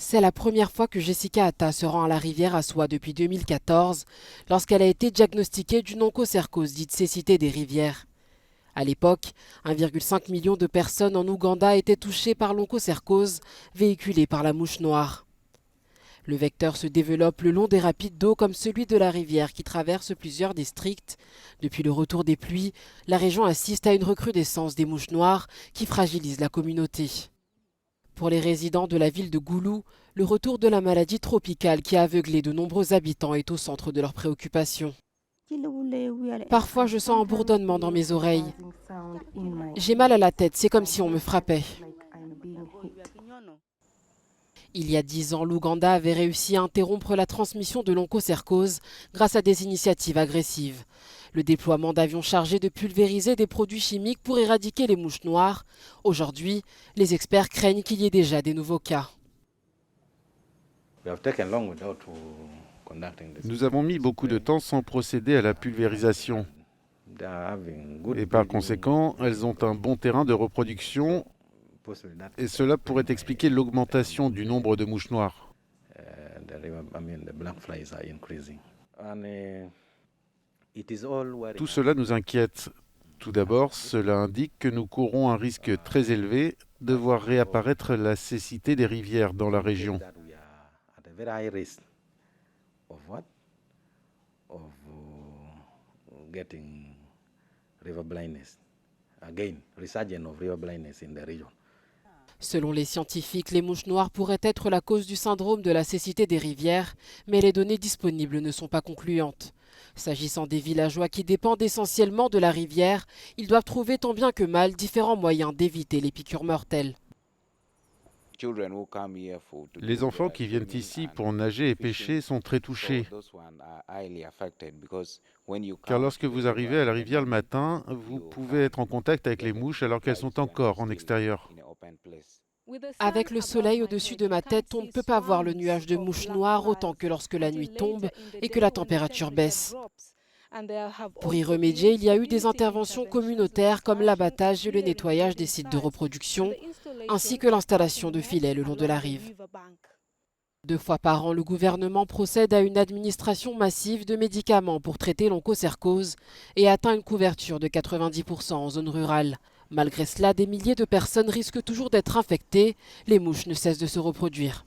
C'est la première fois que Jessica Atta se rend à la rivière Assouan depuis 2014, lorsqu'elle a été diagnostiquée d'une onchocercose dite cécité des rivières. À l'époque, 1,5 million de personnes en Ouganda étaient touchées par l'onchocercose, véhiculée par la mouche noire. Le vecteur se développe le long des rapides d'eau comme celui de la rivière qui traverse plusieurs districts. Depuis le retour des pluies, la région assiste à une recrudescence des mouches noires qui fragilise la communauté. Pour les résidents de la ville de Goulou, le retour de la maladie tropicale qui a aveuglé de nombreux habitants est au centre de leurs préoccupations. Parfois, je sens un bourdonnement dans mes oreilles. J'ai mal à la tête, c'est comme si on me frappait. Il y a 10 ans, l'Ouganda avait réussi à interrompre la transmission de l'onchocercose grâce à des initiatives agressives. Le déploiement d'avions chargés de pulvériser des produits chimiques pour éradiquer les mouches noires. Aujourd'hui, les experts craignent qu'il y ait déjà des nouveaux cas. Nous avons mis beaucoup de temps sans procéder à la pulvérisation. Et par conséquent, elles ont un bon terrain de reproduction et cela pourrait expliquer l'augmentation du nombre de mouches noires. Tout cela nous inquiète. Tout d'abord, cela indique que nous courons un risque très élevé de voir réapparaître la cécité des rivières dans la région. Selon les scientifiques, les mouches noires pourraient être la cause du syndrome de la cécité des rivières, mais les données disponibles ne sont pas concluantes. S'agissant des villageois qui dépendent essentiellement de la rivière, ils doivent trouver tant bien que mal différents moyens d'éviter les piqûres mortelles. Les enfants qui viennent ici pour nager et pêcher sont très touchés. Car lorsque vous arrivez à la rivière le matin, vous pouvez être en contact avec les mouches alors qu'elles sont encore en extérieur. Avec le soleil au-dessus de ma tête, on ne peut pas voir le nuage de mouches noires autant que lorsque la nuit tombe et que la température baisse. Pour y remédier, il y a eu des interventions communautaires comme l'abattage et le nettoyage des sites de reproduction, ainsi que l'installation de filets le long de la rive. 2 fois par an, le gouvernement procède à une administration massive de médicaments pour traiter l'onchocercose et atteint une couverture de 90% en zone rurale. Malgré cela, des milliers de personnes risquent toujours d'être infectées. Les mouches ne cessent de se reproduire.